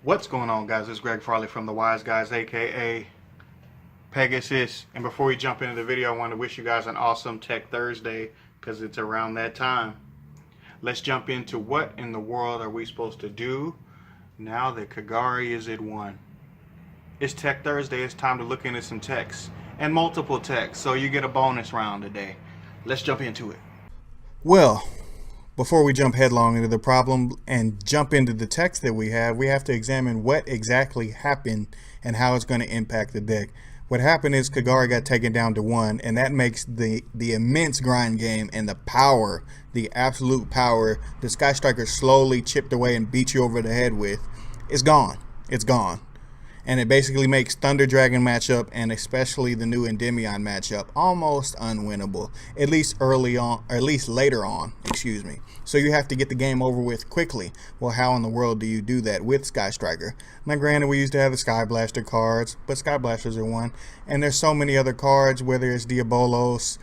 What's going on, guys? It's Greg Farley from the Wise Guys, aka Pegasus. And before we jump into the video, I want to wish you guys an awesome Tech Thursday because it's around that time. Let's jump into what in the world are we supposed to do now that Kagari is at 1. It's Tech Thursday. It's time to look into some techs and multiple techs, so you get a bonus round today. Let's jump into it. Well, before we jump headlong into the problem and jump into the text that we have to examine what exactly happened and how it's going to impact the deck. What happened is Kagari got taken down to 1, and that makes the immense grind game and the power, the absolute power the Sky Striker slowly chipped away and beat you over the head with, is gone. It's gone. And it basically makes Thunder Dragon matchup and especially the new Endymion matchup almost unwinnable, at least early on, or at least later on, excuse me. So you have to get the game over with quickly. Well, how in the world do you do that with Sky Striker? Now granted, we used to have the Sky Blaster cards, but Sky Blasters are 1, and there's so many other cards, whether it's Diabolos,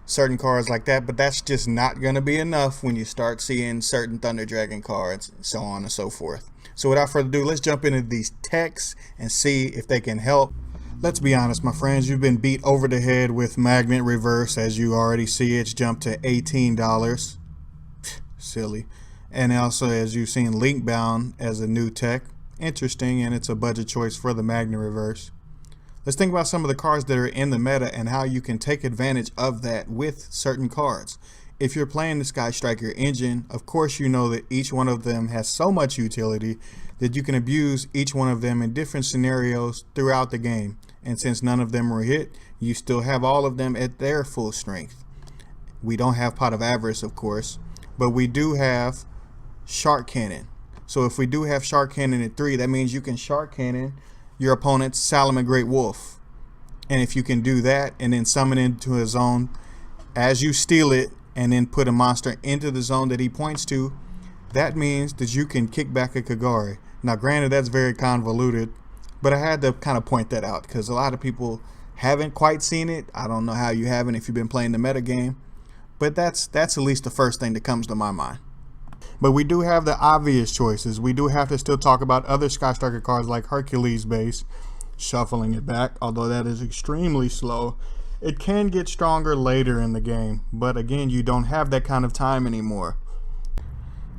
certain cards like that, but that's just not going to be enough when you start seeing certain Thunder Dragon cards, so on and so forth. So without further ado, let's jump into these techs and see if they can help. Let's be honest, my friends, you've been beat over the head with Magnet Reverse. As you already see, it's jumped to $18. Silly. And also, as you've seen, Link Bound as a new tech. Interesting, and it's a budget choice for the Magnet Reverse. Let's think about some of the cards that are in the meta and how you can take advantage of that with certain cards. If you're playing the Sky Striker engine, of course you know that each one of them has so much utility that you can abuse each one of them in different scenarios throughout the game. And since none of them were hit, you still have all of them at their full strength. We don't have Pot of Avarice, of course, but we do have Shark Cannon. So if we do have Shark Cannon at 3, that means you can Shark Cannon your opponent's Salomon Great Wolf. And if you can do that and then summon into a zone as you steal it, and then put a monster into the zone that he points to, that means that you can kick back a Kagari. Now granted, that's very convoluted, but I had to kind of point that out because a lot of people haven't quite seen it. I don't know how you haven't if you've been playing the meta game, but that's at least the first thing that comes to my mind. But we do have the obvious choices. We do have to still talk about other Sky Striker cards like Hercules base, shuffling it back, although that is extremely slow. It can get stronger later in the game, but again, you don't have that kind of time anymore.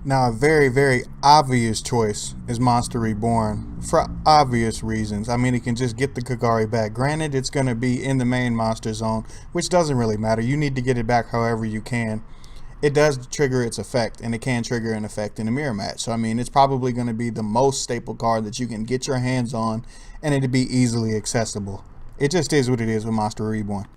Now, a very, very obvious choice is Monster Reborn for obvious reasons. I mean, it can just get the Kagari back. Granted, it's going to be in the main monster zone, which doesn't really matter. You need to get it back however you can. It does trigger its effect, and it can trigger an effect in a mirror match. So, I mean, it's probably going to be the most staple card that you can get your hands on, and it'll be easily accessible. It just is what it is with Monster Reborn.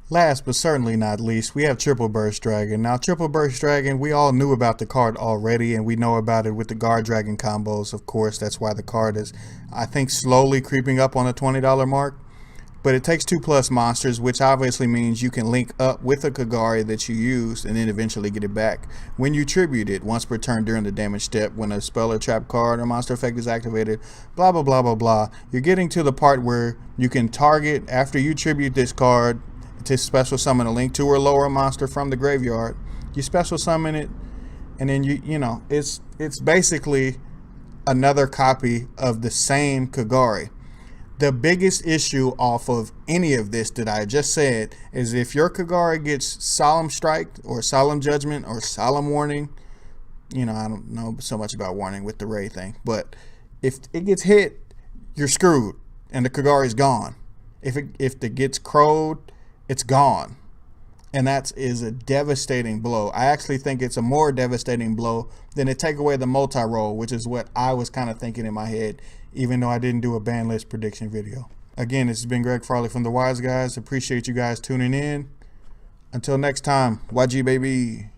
Last but certainly not least, we have Triple Burst Dragon. Now, Triple Burst Dragon, we all knew about the card already, and we know about it with the Guard Dragon combos. Of course, that's why the card is, I think, slowly creeping up on the $20 mark. But it takes 2+ monsters, which obviously means you can link up with a Kagari that you use and then eventually get it back when you tribute it once per turn during the damage step, when a spell or trap card or monster effect is activated, blah, blah, blah, blah, blah. You're getting to the part where you can target, after you tribute this card, to special summon a link to or lower monster from the graveyard. You special summon it, and then you know, it's basically another copy of the same Kagari. The biggest issue off of any of this that I just said is if your Kagari gets Solemn Strike or Solemn Judgment or Solemn Warning, you know, I don't know so much about warning with the Ray thing, but if it gets hit, you're screwed and the Kagari's gone. If it gets crowed, it's gone. And that is a devastating blow. I actually think it's a more devastating blow than to take away the multi-roll, which is what I was kind of thinking in my head, even though I didn't do a ban list prediction video. Again, this has been Greg Farley from the Wise Guys. Appreciate you guys tuning in. Until next time, YG baby.